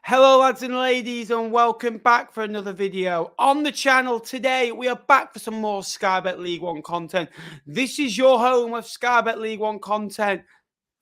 Hello lads and ladies and welcome back for another video on the channel. Today we are back for some more Sky Bet League One content. This is your home of Sky Bet League One content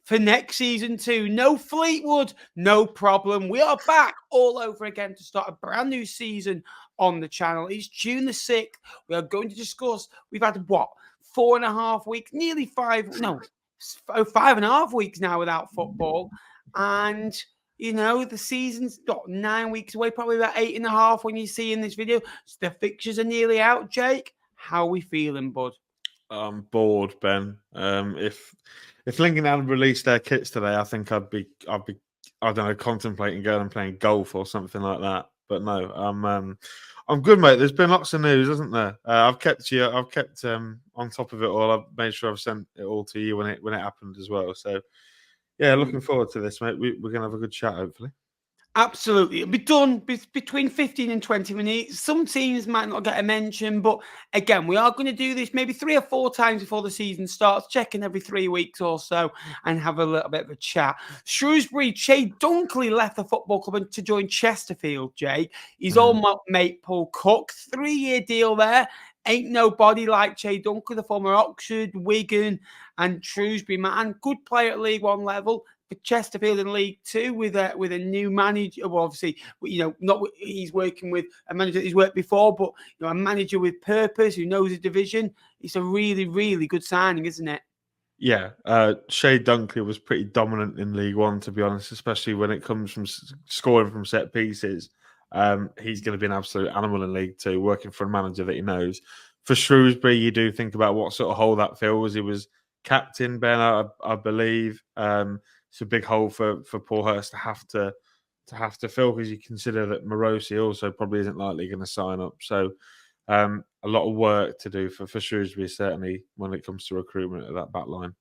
for next season too. No Fleetwood, no problem. We are back all over again to start a brand new season on the channel. It's June the 6th. We are going to discuss, we've had what, 4.5 weeks, nearly 5.5 weeks now without football. And the season's got 9 weeks away, probably about 8.5 when you see in this video. So the fixtures are nearly out. Jake, how are we feeling, bud? I'm bored, Ben. If Lincoln hadn't released their kits today, I think I'd be I don't know, contemplating going and playing golf or something like that. But no, I'm good, mate. There's been lots of news, hasn't there? I've kept on top of it all. I've made sure I've sent it all to you when it happened as well. So yeah, looking forward to this, mate. We're gonna have a good chat, hopefully. Absolutely. It'll be done between 15 and 20 minutes. Some teams might not get a mention, but again, we are going to do this maybe 3 or 4 times before the season starts, checking every 3 weeks or so and have a little bit of a chat. Shrewsbury, Che Dunkley left the football club to join Chesterfield, Jay. His old mate, Paul Cook, 3-year deal there. Ain't nobody like Che Dunkley, the former Oxford, Wigan and Shrewsbury man. Good player at League One level. For Chesterfield in League Two with a new manager. Well, obviously, not he's working with a manager that he's worked before, but a manager with purpose who knows the division. It's a really, really good signing, isn't it? Yeah, Che Dunkley was pretty dominant in League One, to be honest, especially when it comes from scoring from set pieces. He's going to be an absolute animal in League Two, working for a manager that he knows. For Shrewsbury, you do think about what sort of hole that fills. He was captain, Ben, I believe. It's a big hole for Paul Hurst to have to fill, because you consider that Morosi also probably isn't likely going to sign up. So a lot of work to do for Shrewsbury, certainly when it comes to recruitment at that back line.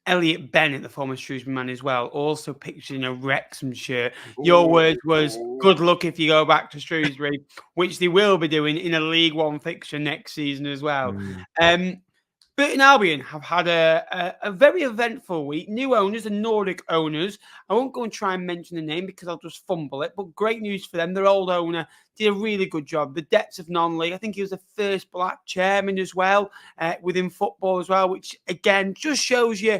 Elliot Bennett, the former Shrewsbury man as well, also pictured in a Wrexham shirt. Your words was, good luck if you go back to Shrewsbury, which they will be doing in a League One fixture next season as well. Burton Albion have had a very eventful week. New owners and Nordic owners. I won't go and try and mention the name because I'll just fumble it, but great news for them. Their old owner did a really good job. The depths of non-league. I think he was the first black chairman as well within football as well, which again just shows you,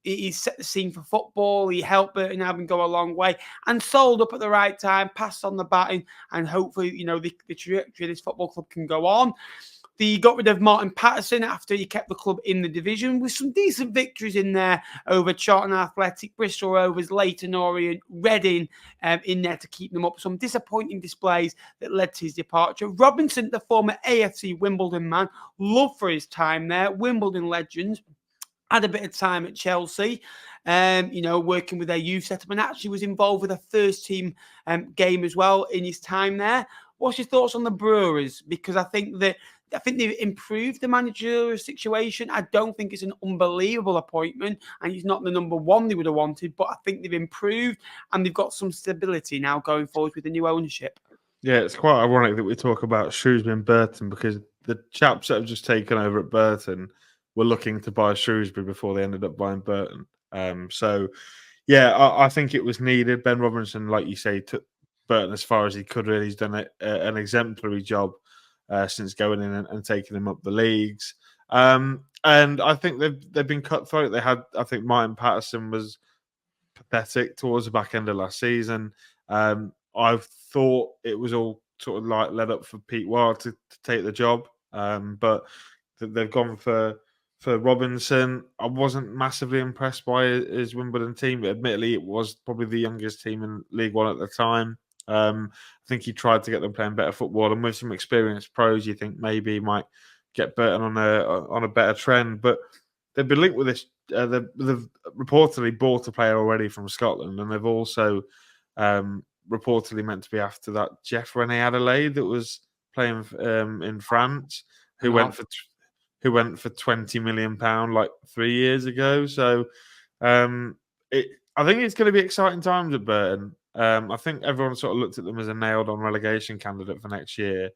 he set the scene for football. He helped Burton Albion go a long way and sold up at the right time, passed on the baton, and hopefully, the trajectory of this football club can go on. They got rid of Martin Patterson after he kept the club in the division with some decent victories in there over Charlton Athletic, Bristol Rovers, Leyton Orient, Reading in there to keep them up. Some disappointing displays that led to his departure. Robinson, the former AFC Wimbledon man, loved for his time there. Wimbledon legend. Had a bit of time at Chelsea, working with their youth setup, and actually was involved with a first team game as well in his time there. What's your thoughts on the Brewers? Because I think they've improved the managerial situation. I don't think it's an unbelievable appointment, and he's not the number one they would have wanted, but I think they've improved and they've got some stability now going forward with the new ownership. Yeah, it's quite ironic that we talk about Shrewsbury and Burton, because the chaps that have just taken over at Burton were looking to buy Shrewsbury before they ended up buying Burton. So, yeah, I think it was needed. Ben Robinson, like you say, took Burton as far as he could. Really, he's done an exemplary job since going in and taking them up the leagues. And I think they've been cutthroat. I think Martin Patterson was pathetic towards the back end of last season. I thought it was all sort of like led up for Pete Wild to take the job, but they've gone for Robinson. I wasn't massively impressed by his Wimbledon team, but admittedly it was probably the youngest team in League One at the time. I think he tried to get them playing better football, and with some experienced pros, you think maybe he might get Burton on a better trend. But they've been linked with this. They've reportedly bought a player already from Scotland, and they've also reportedly meant to be after that Jeff René Adelaide that was playing in France, who went for £20 million like 3 years ago. So I think it's going to be exciting times at Burton. I think everyone sort of looked at them as a nailed-on relegation candidate for next year.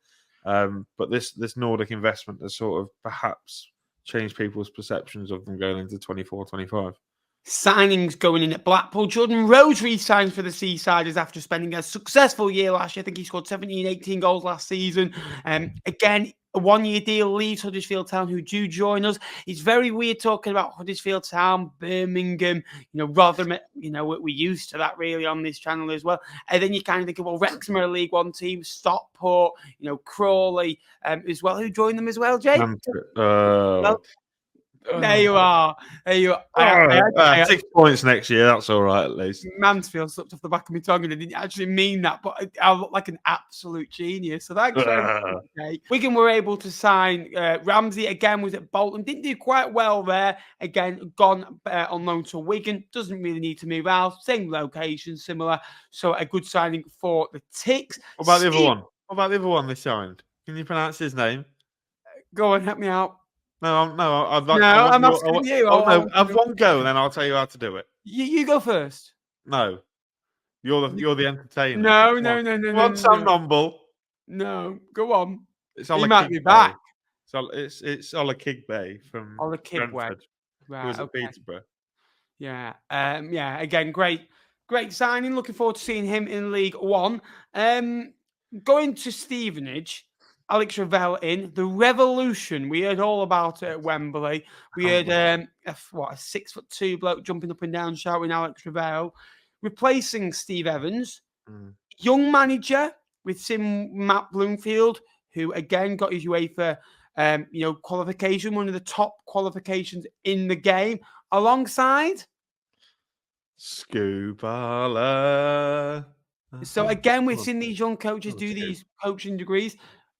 But this Nordic investment has sort of perhaps changed people's perceptions of them going into 24-25. Signings going in at Blackpool. Jordan Rhodes re-signs for the Seasiders after spending a successful year last year. I think he scored 17, 18 goals last season. Again, a one-year deal, leaves Huddersfield Town, who do join us. It's very weird talking about Huddersfield Town, Birmingham, Rotherham. We're used to that really on this channel as well. And then you kind of think, well, Wrexham are a League One team, Stockport, Crawley as well, who joined them as well, Jake. There you are. There you are. 6 points next year. That's all right, at least. Mansfield slipped off the back of my tongue and I didn't actually mean that, but I look like an absolute genius. So thanks very much. Wigan were able to sign Ramsey again, was at Bolton. Didn't do quite well there. Again, gone on loan to Wigan. Doesn't really need to move out. Same location, similar. So a good signing for the Ticks. What about the other one? What about the other one they signed? Can you pronounce his name? Go on, help me out. I'm asking you. No, have one go, and then I'll tell you how to do it. You go first. No, you're the entertainer. No. Sam Nomble. No, go on. He might be back. So it's Ola Kigbe from Brentford. Right, who was at Peterborough. Yeah. Again, great signing. Looking forward to seeing him in League One. Going to Stevenage. Alex Ravel in the revolution. We heard all about it at Wembley. We heard a 6'2" bloke jumping up and down shouting Alex Ravel, replacing Steve Evans. Young manager with Matt Bloomfield, who again got his UEFA qualification, one of the top qualifications in the game, alongside Scubala. So again, we've seen these young coaches do these coaching degrees.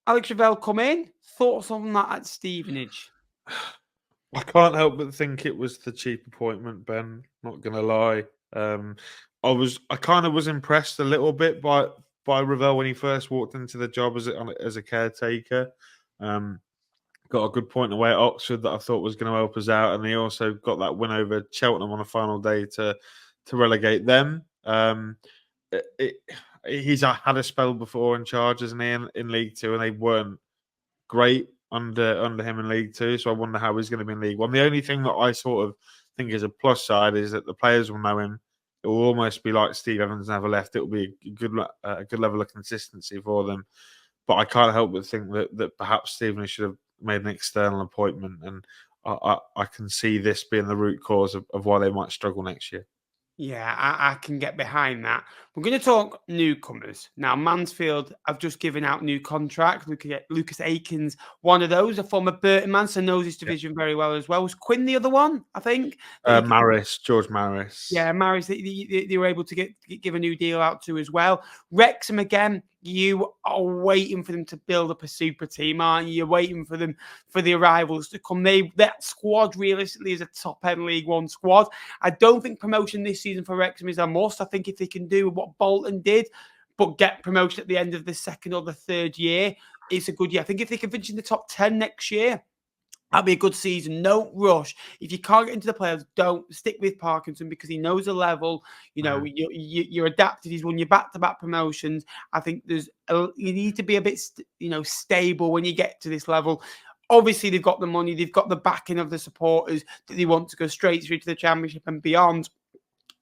Alex Ravel come in. Thoughts on that at Stevenage? I can't help but think it was the cheap appointment, Ben. Not gonna lie. I kind of was impressed a little bit by Ravel when he first walked into the job as a caretaker. Got a good point away at Oxford that I thought was going to help us out, and he also got that win over Cheltenham on the final day to relegate them. He's had a spell before in charge, hasn't he, in League Two, and they weren't great under him in League Two. So I wonder how he's going to be in League One. The only thing that I sort of think is a plus side is that the players will know him. It will almost be like Steve Evans never left. It will be a good level of consistency for them. But I can't help but think that perhaps Stevenage should have made an external appointment, and I can see this being the root cause of why they might struggle next year. Yeah, I can get behind that. We're going to talk newcomers. Now, Mansfield have just given out new contracts. Lucas Aikens, one of those, a former Burton man, so knows his division very well as well. Was Quinn the other one, I think? George Maris. Yeah, Maris, they were able to give a new deal out to as well. Wrexham, again, you are waiting for them to build up a super team, aren't you? You're waiting for them, for the arrivals to come. That squad realistically is a top-end League One squad. I don't think promotion this season for Wrexham is a must. I think if they can do what Bolton did, but get promotion at the end of the second or the third year, it's a good year. I think if they can finish in the top 10 next year, that'll be a good season. No rush. If you can't get into the playoffs, don't stick with Parkinson because he knows the level. You're adapted. He's won your back-to-back promotions. I think you need to be a bit, stable when you get to this level. Obviously, they've got the money. They've got the backing of the supporters that they want to go straight through to the Championship and beyond.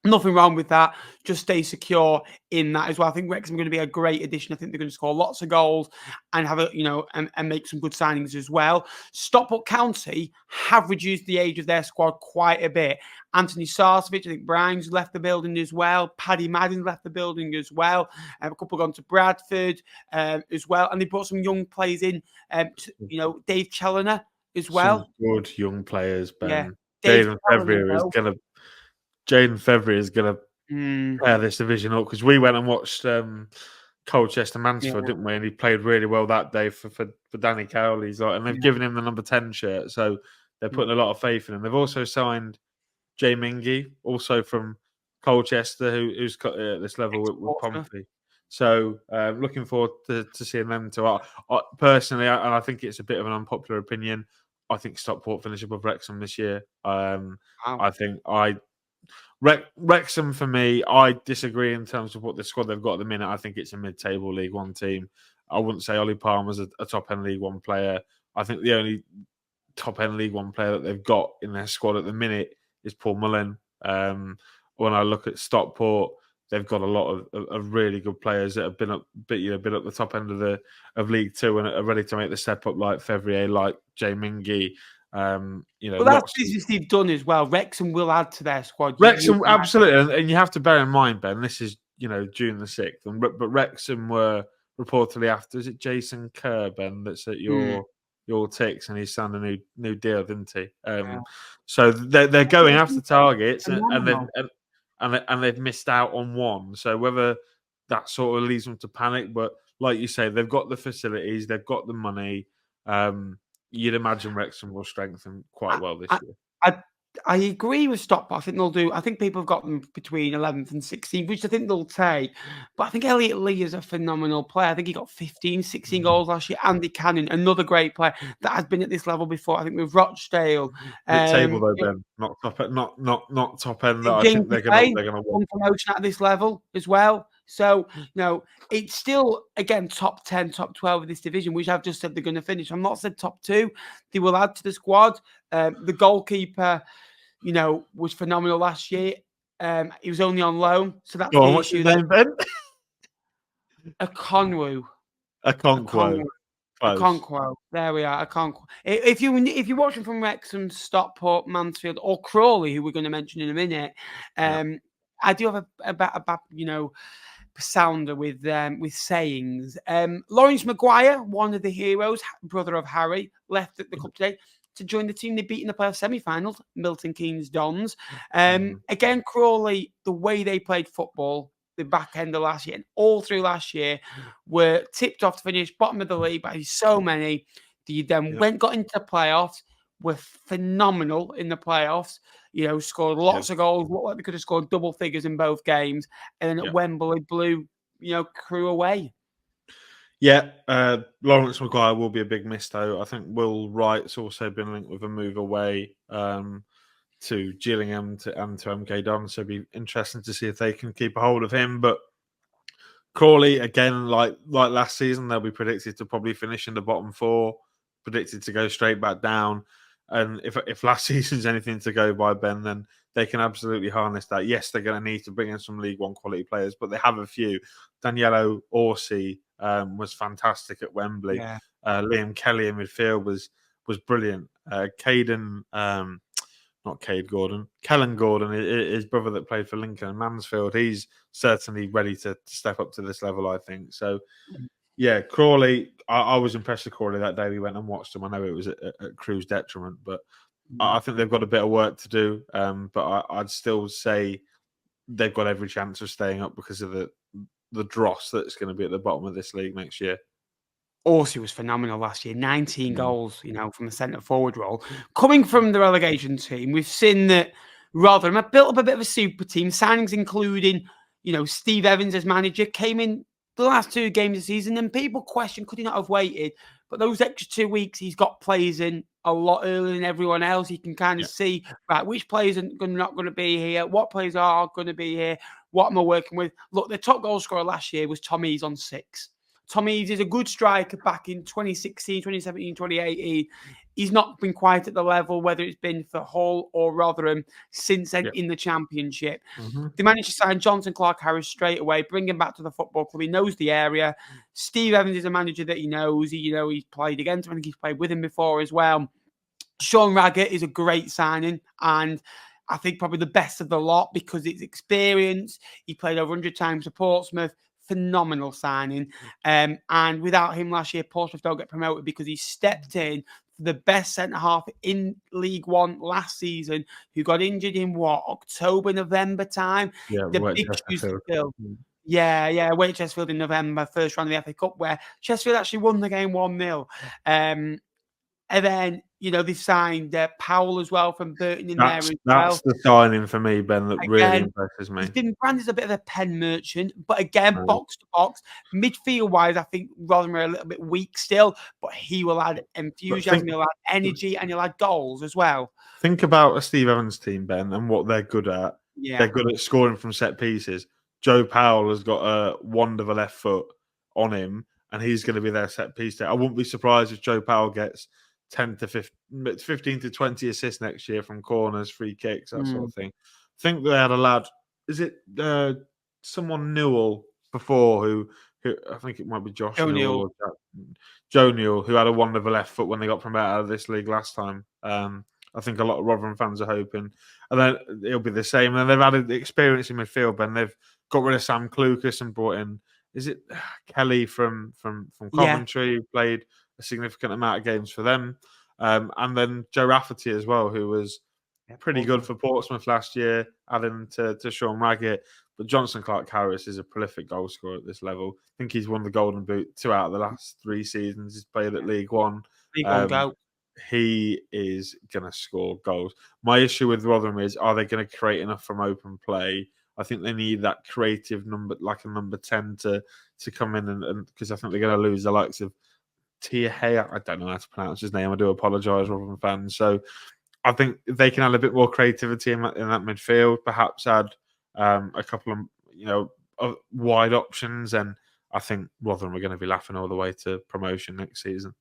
Nothing wrong with that. Just stay secure in that as well. I think Wrexham are going to be a great addition. I think they're going to score lots of goals and have and make some good signings as well. Stockport County have reduced the age of their squad quite a bit. Anthony Sarcevic, I think Brian's left the building as well. Paddy Madden's left the building as well. A couple gone to Bradford as well. And they brought some young players in. Dave Challoner as well. Some good young players, Ben. Yeah. Jaden Fevrier is going to pair this division up because we went and watched Colchester Mansfield, didn't we? And he played really well that day for Danny Cowley's, and they've given him the number 10 shirt, so they're putting a lot of faith in him. They've also signed Jay Mingy, also from Colchester, who's got at this level with Pompey. So looking forward to seeing them too. Personally, and I think it's a bit of an unpopular opinion, I think Stockport finish above Wrexham this year. Wrexham, for me, I disagree in terms of what the squad they've got at the minute. I think it's a mid-table League One team. I wouldn't say Ollie Palmer's a top-end League One player. I think the only top-end League One player that they've got in their squad at the minute is Paul Mullin. When I look at Stockport, they've got a lot of really good players that have been up the top end of League Two and are ready to make the step up, like Fevrier, like Jay Mingy. But that's business they've done as well. Wrexham will add to their squad. Wrexham, absolutely, and you have to bear in mind, Ben, this is June the 6th, but Wrexham were reportedly after. Is it Jason Kerr, Ben, that's at your Ticks, and he's signed a new deal, didn't he? So they're going after targets, and they've missed out on one. So whether that sort of leads them to panic, but like you say, they've got the facilities, they've got the money. You'd imagine Wrexham will strengthen quite well this year. I agree with Stockport. I think they'll do. I think people have got them between 11th and 16th, which I think they'll take. But I think Elliot Lee is a phenomenal player. I think he got 15, 16 goals last year. Andy Cannon, another great player that has been at this level before. I think with Rochdale. Mid-table though, Ben, not top end. Not top end. That I James think they're going to win promotion at this level as well. So it's still again top 10, top 12 of this division, which I've just said they're going to finish. I'm not said top 2. They will add to the squad. The goalkeeper, was phenomenal last year. He was only on loan, so that's the issue. What's his name, Ben? Okonkwo. There we are. Okonkwo. If you're watching from Wrexham, Stockport, Mansfield, or Crawley, who we're going to mention in a minute, I do have a sounder with sayings. Lawrence Maguire, one of the heroes, brother of Harry, left at the club today to join the team they beat in the playoff semi-finals, Milton Keynes Dons. Again, Crawley, the way they played football, the back end of last year and all through last year, were tipped off to finish bottom of the league by so many. They then got into the playoffs, were phenomenal in the playoffs. Scored lots of goals. Looked like they could have scored double figures in both games. And then at Wembley, blew, Crewe away. Yeah, Lawrence Maguire will be a big miss, though. I think Will Wright's also been linked with a move away to Gillingham and to MK Dons. So it'll be interesting to see if they can keep a hold of him. But Crawley, again, like last season, they'll be predicted to probably finish in the bottom 4, predicted to go straight back down. And if last season's anything to go by, Ben, then they can absolutely harness that. Yes, they're going to need to bring in some League One quality players, but they have a few. Daniello Orsi was fantastic at Wembley. Yeah. Liam Kelly in midfield was brilliant. Kellen Gordon, his brother that played for Lincoln and Mansfield, he's certainly ready to step up to this level, I think. So, yeah, Crawley, I was impressed with Crawley that day we went and watched them. I know it was at Crewe's detriment, but I think they've got a bit of work to do. But I'd still say they've got every chance of staying up because of the dross that's going to be at the bottom of this league next year. Orsi was phenomenal last year. 19 goals, from the centre forward role. Coming from the relegation team, we've seen that Rotherham have built up a bit of a super team. Signings including, Steve Evans as manager, came in the last 2 games of the season, and people question, could he not have waited? But those extra 2 weeks, he's got players in a lot earlier than everyone else. He can kind of see, right, which players are not going to be here, what players are going to be here, what am I working with? Look, the top goal scorer last year was Tom Eaves on 6. Tom Eaves is a good striker back in 2016, 2017, 2018. He's not been quite at the level, whether it's been for Hull or Rotherham, since then in the Championship. They managed to sign Jonathan Clark-Harris straight away, bring him back to the football club. He knows the area. Steve Evans is a manager that he knows. He's played against him. I think he's played with him before as well. Sean Raggett is a great signing, and I think probably the best of the lot because it's experience. He played over 100 times for Portsmouth. Phenomenal signing. And without him last year, Portsmouth don't get promoted because he stepped in for the best centre-half in League One last season, who got injured in October, November time? Yeah, the big shoes to fill. Yeah, away at Chesterfield in November, first round of the FA Cup, where Chesterfield actually won the game 1-0. And then, they've signed Powell as well from Burton in there as well. That's the signing for me, Ben, that really impresses me. He's been branded as a bit of a pen merchant, but again, box to box. Midfield-wise, I think Rotherham are a little bit weak still, but he will add enthusiasm, he'll add energy, and he'll add goals as well. Think about a Steve Evans team, Ben, and what they're good at. Yeah. They're good at scoring from set pieces. Joe Powell has got a wand of a left foot on him, and he's going to be their set piece there. I wouldn't be surprised if Joe Powell gets 10 to 15 to 20 assists next year from corners, free kicks, that sort of thing. think they had a lad. Is it someone Newell before who I think it might be Josh Joe Newell Neal. or Joe Newell, who had a wonderful left foot when they got promoted out of this league last time. I think a lot of Rotherham fans are hoping, and then it'll be the same. And they've added the experience in midfield, Ben. They've got rid of Sam Clucas and brought in, is it Kelly from Yeah. Coventry, who played a significant amount of games for them, and then Joe Rafferty as well, who was pretty good for Portsmouth last year, adding to Sean Raggett. But Johnson Clark-Harris is a prolific goal scorer at this level. I think he's won the Golden Boot 2 out of the last 3 seasons he's played at League One. League One go. He is going to score goals. My issue with Rotherham is, are they going to create enough from open play? I think they need that creative number, like a number 10 to come in, and because I think they're going to lose the likes of Tia Hay. I don't know how to pronounce his name. I do apologise, Rotherham fans. So I think they can add a bit more creativity in that midfield, perhaps add a couple of wide options, and I think Rotherham are going to be laughing all the way to promotion next season.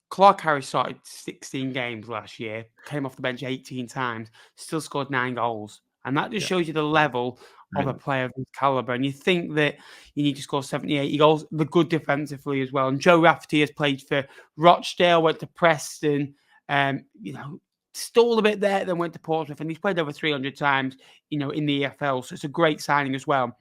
Clark-Harris started 16 games last year, came off the bench 18 times, still scored 9 goals. And that just shows you the level of a player of his calibre. And you think that you need to score 70, 80 goals. They're good defensively as well. And Joe Rafferty has played for Rochdale, went to Preston, stole a bit there, then went to Portsmouth. And he's played over 300 times, in the EFL. So it's a great signing as well.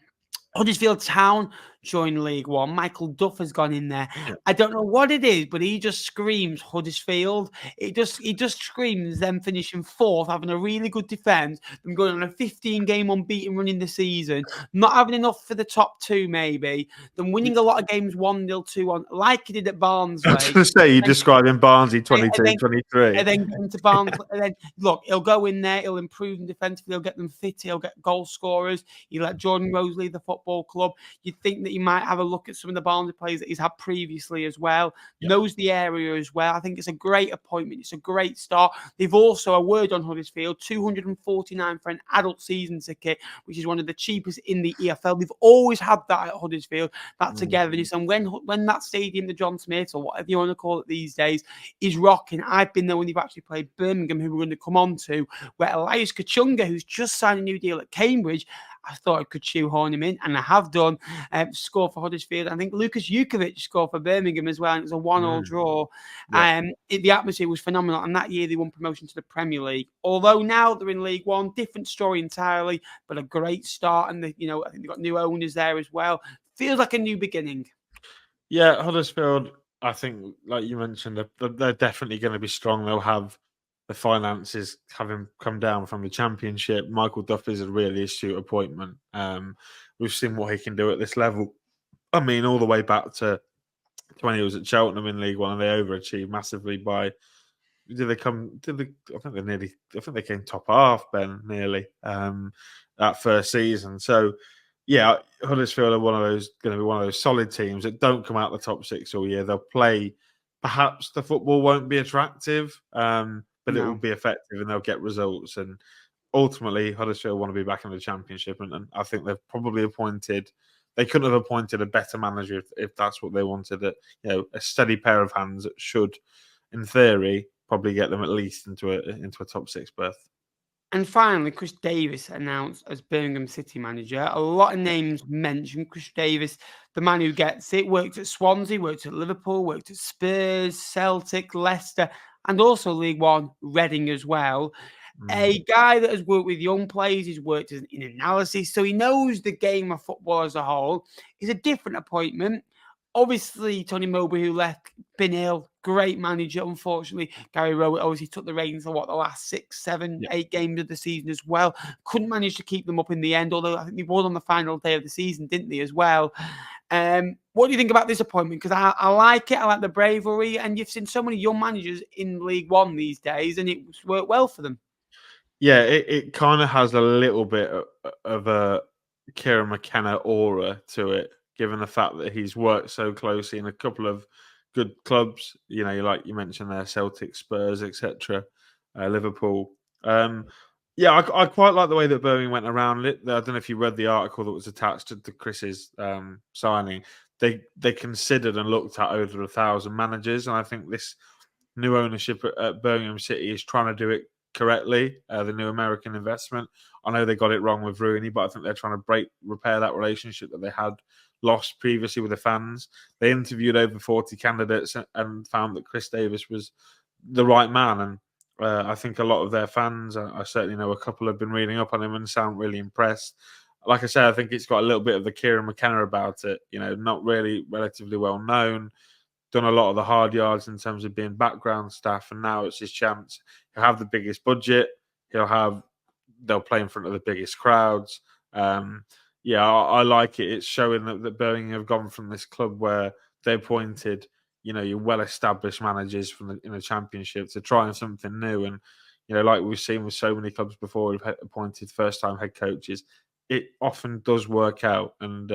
Huddersfield Town joined League One. Michael Duff has gone in there. Yeah. I don't know what it is, but he just screams Huddersfield. He just screams them finishing 4th, having a really good defence, them going on a 15-game unbeaten run in the season, not having enough for the top 2 maybe, them winning a lot of games 1-0, 2-1, like he did at Barnsley. I was going to say, you're describing Barnsley 22, 23. And then get into Barnsley. And then, look, he'll go in there, he'll improve them defensively, he'll get them fit, he'll get goal scorers. He'll let Jordan Rose lead the football club. You'd think that he might have a look at some of the Barnsley players that he's had previously as well. Yep. Knows the area as well. I think it's a great appointment. It's a great start. They've also, a word on Huddersfield, $249 for an adult season ticket, which is one of the cheapest in the EFL. They've always had that at Huddersfield, that togetherness. And when that stadium, the John Smith, or whatever you want to call it these days, is rocking. I've been there when they've actually played Birmingham, who we're going to come on to, where Elias Kachunga, who's just signed a new deal at Cambridge, I thought I could shoehorn him in, and I have done, score for Huddersfield. I think Lucas Jukovic scored for Birmingham as well, and it was a 1-1 draw. Yeah. The atmosphere was phenomenal, and that year they won promotion to the Premier League. Although now they're in League One, different story entirely, but a great start, and I think they've got new owners there as well. Feels like a new beginning. Yeah, Huddersfield, I think, like you mentioned, they're definitely going to be strong. They'll have the finances having come down from the Championship. Michael Duff is a really astute appointment. We've seen what he can do at this level. I mean, all the way back to when he was at Cheltenham in League One, and they overachieved massively by. I think they came top half, Ben, nearly that first season. So, yeah, Huddersfield are going to be one of those solid teams that don't come out the top 6 all year. They'll play. Perhaps the football won't be attractive, but it will be effective, and they'll get results. And ultimately, Huddersfield want to be back in the Championship, and I think they've probably appointed. They couldn't have appointed a better manager if that's what they wanted. A steady pair of hands that should, in theory, probably get them at least into a top 6 berth. And finally, Chris Davis announced as Birmingham City manager. A lot of names mentioned. Chris Davis, the man who gets it, worked at Swansea, worked at Liverpool, worked at Spurs, Celtic, Leicester, and also League One, Reading as well. A guy that has worked with young players, he's worked in analysis, so he knows the game of football as a whole. He's a different appointment. Obviously, Tony Mowbray, who left, been ill, great manager. Unfortunately, Gary Rowett obviously took the reins for the last 6, 7, 8 games of the season as well. Couldn't manage to keep them up in the end, although I think they won on the final day of the season, didn't they, as well? What do you think about this appointment? Because I like it. I like the bravery, and you've seen so many young managers in League One these days, and it's worked well for them. Yeah, it kind of has a little bit of a Kieran McKenna aura to it, given the fact that he's worked so closely in a couple of good clubs. Like you mentioned there, Celtic, Spurs, etc., Liverpool. I quite like the way that Birmingham went around it. I don't know if you read the article that was attached to Chris's signing. They considered and looked at over 1,000 managers, and I think this new ownership at Birmingham City is trying to do it correctly, the new American investment. I know they got it wrong with Rooney, but I think they're trying to repair that relationship that they had lost previously with the fans. They interviewed over 40 candidates and found that Chris Davis was the right man. And I think a lot of their fans, I certainly know a couple have been reading up on him and sound really impressed. Like I said, I think it's got a little bit of the Kieran McKenna about it. Not really relatively well known, done a lot of the hard yards in terms of being background staff, and now it's his chance. He'll have the biggest budget. They'll play in front of the biggest crowds. I like it. It's showing that Birmingham have gone from this club where they appointed, your well-established managers in the Championship to trying something new. And, like we've seen with so many clubs before, we've appointed first-time head coaches. It often does work out. And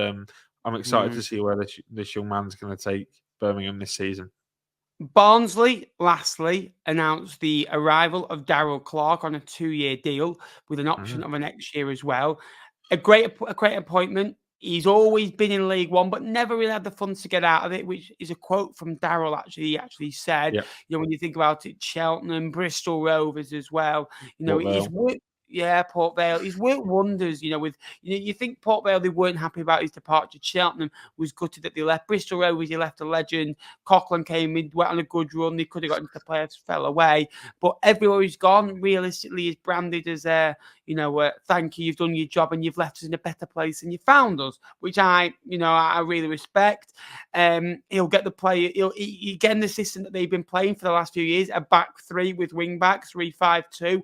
I'm excited to see where this young man's going to take Birmingham this season. Barnsley, lastly, announced the arrival of Darrell Clarke on a 2-year deal with an option of an next year as well. A great appointment. He's always been in League One, but never really had the funds to get out of it, which is a quote from Darrell, actually. He actually said, when you think about it, Cheltenham, Bristol Rovers as well, he's worked. Yeah, Port Vale. He's worked wonders, you think Port Vale, they weren't happy about his departure. Cheltenham was gutted that they left. Bristol Rovers, he left a legend. Coughlin came in, went on a good run. They could have got into the playoffs, fell away. But everywhere he's gone, realistically, is branded as thank you, you've done your job and you've left us in a better place and you found us, which I really respect. He'll get the player. He'll get an assistant that they've been playing for the last few years, a back three with wing backs, 3-5-2.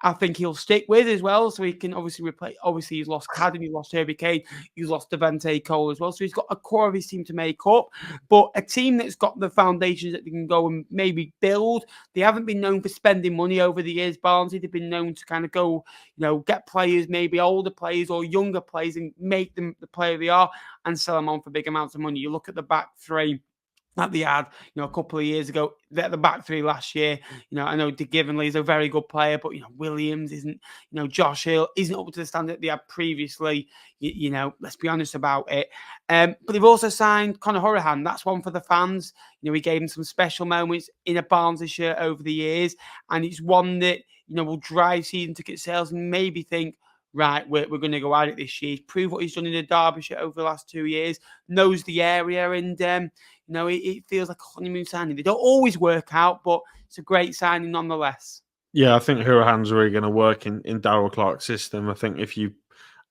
I think he'll stick with as well, so he can obviously replace. Obviously, he's lost Cadden, he's lost Herbie Kane, he's lost Devante Cole as well. So he's got a core of his team to make up, but a team that's got the foundations that they can go and maybe build. They haven't been known for spending money over the years, Barnsley. They've been known to kind of go, get players, maybe older players or younger players, and make them the player they are, and sell them on for big amounts of money. You look at the back three that they had, a couple of years ago. They're the back three last year. I know DeGivenley is a very good player, but, Williams isn't, Josh Hill isn't up to the standard they had previously. Let's be honest about it. But they've also signed Conor Hourihane. That's one for the fans. We gave him some special moments in a Barnsley shirt over the years. And it's one that, will drive season ticket sales and maybe think, right, we're going to go at it this year. Prove what he's done in the Derbyshire over the last 2 years, knows the area, and, it feels like a honeymoon signing. They don't always work out, but it's a great signing nonetheless. Yeah, I think Hourihane's really going to work in Darrell Clarke's system. I think if you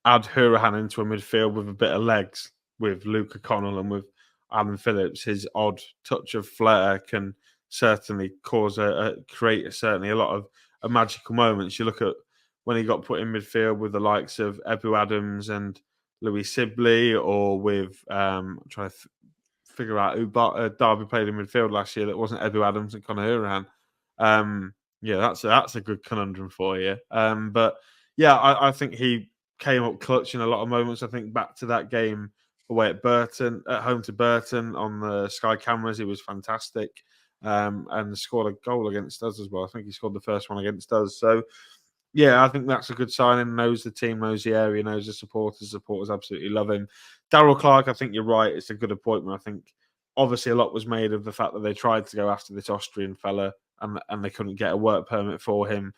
add Hourihane into a midfield with a bit of legs, with Luke O'Connell and with Adam Phillips, his odd touch of flair can certainly create certainly a lot of magical moments. You look at when he got put in midfield with the likes of Ebu Adams and Louis Sibley, or with trying to figure out who Derby played in midfield last year that wasn't Ebu Adams and Conor Hourihane. That's a good conundrum for you. But yeah, I think he came up clutch in a lot of moments. I think back to that game away at home to Burton on the Sky cameras, he was fantastic, and scored a goal against us as well. I think he scored the first one against us. So yeah, I think that's a good signing. Knows the team, knows the area, knows the supporters. Supporters absolutely love him. Darrell Clarke, I think you're right. It's a good appointment. I think obviously a lot was made of the fact that they tried to go after this Austrian fella and they couldn't get a work permit for him.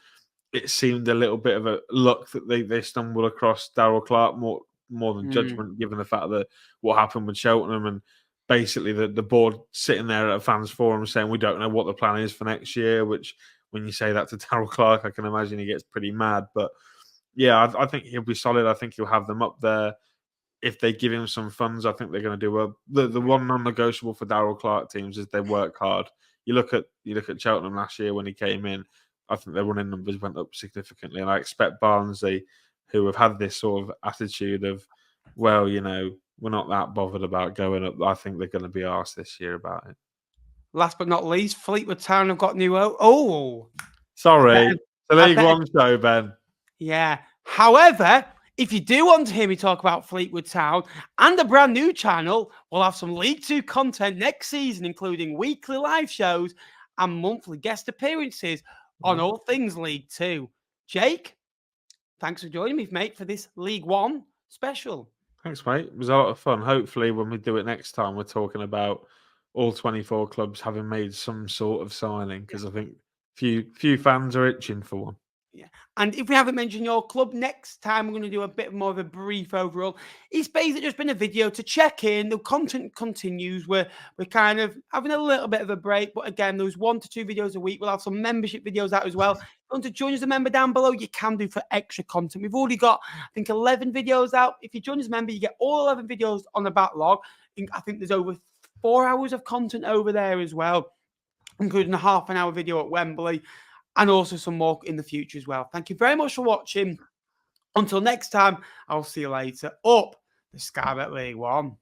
It seemed a little bit of a luck that they stumbled across Darrell Clarke more than judgment, given the fact that what happened with Cheltenham and basically the board sitting there at a fans forum saying we don't know what the plan is for next year, which when you say that to Darrell Clarke, I can imagine he gets pretty mad. But yeah, I think he'll be solid. I think he'll have them up there. If they give him some funds, I think they're going to do the one non-negotiable for Darrell Clarke teams is they work hard. You look at Cheltenham last year when he came in. I think their running numbers went up significantly, and I expect Barnsley, who have had this sort of attitude of, well, we're not that bothered about going up. I think they're going to be arsed this year about it. Last but not least, Fleetwood Town have got new. Sorry, the League One show, Ben. Yeah. However, if you do want to hear me talk about Fleetwood Town and a brand new channel, we'll have some League Two content next season, including weekly live shows and monthly guest appearances on all things League Two. Jake, thanks for joining me, mate, for this League One special. Thanks, mate. It was a lot of fun. Hopefully, when we do it next time, we're talking about all 24 clubs having made some sort of signing, because I think few fans are itching for one. Yeah. And if we haven't mentioned your club, next time we're going to do a bit more of a brief overall. It's basically just been a video to check in. The content continues. We're kind of having a little bit of a break, but again, those 1 to 2 videos a week. We'll have some membership videos out as well. If you want to join as a member down below, you can do for extra content. We've already got, I think, 11 videos out. If you join as a member, you get all 11 videos on the backlog. I think there's over 4 hours of content over there as well, including a half-an-hour video at Wembley, and also some more in the future as well. Thank you very much for watching. Until next time, I'll see you later. Up the Sky Bet League One.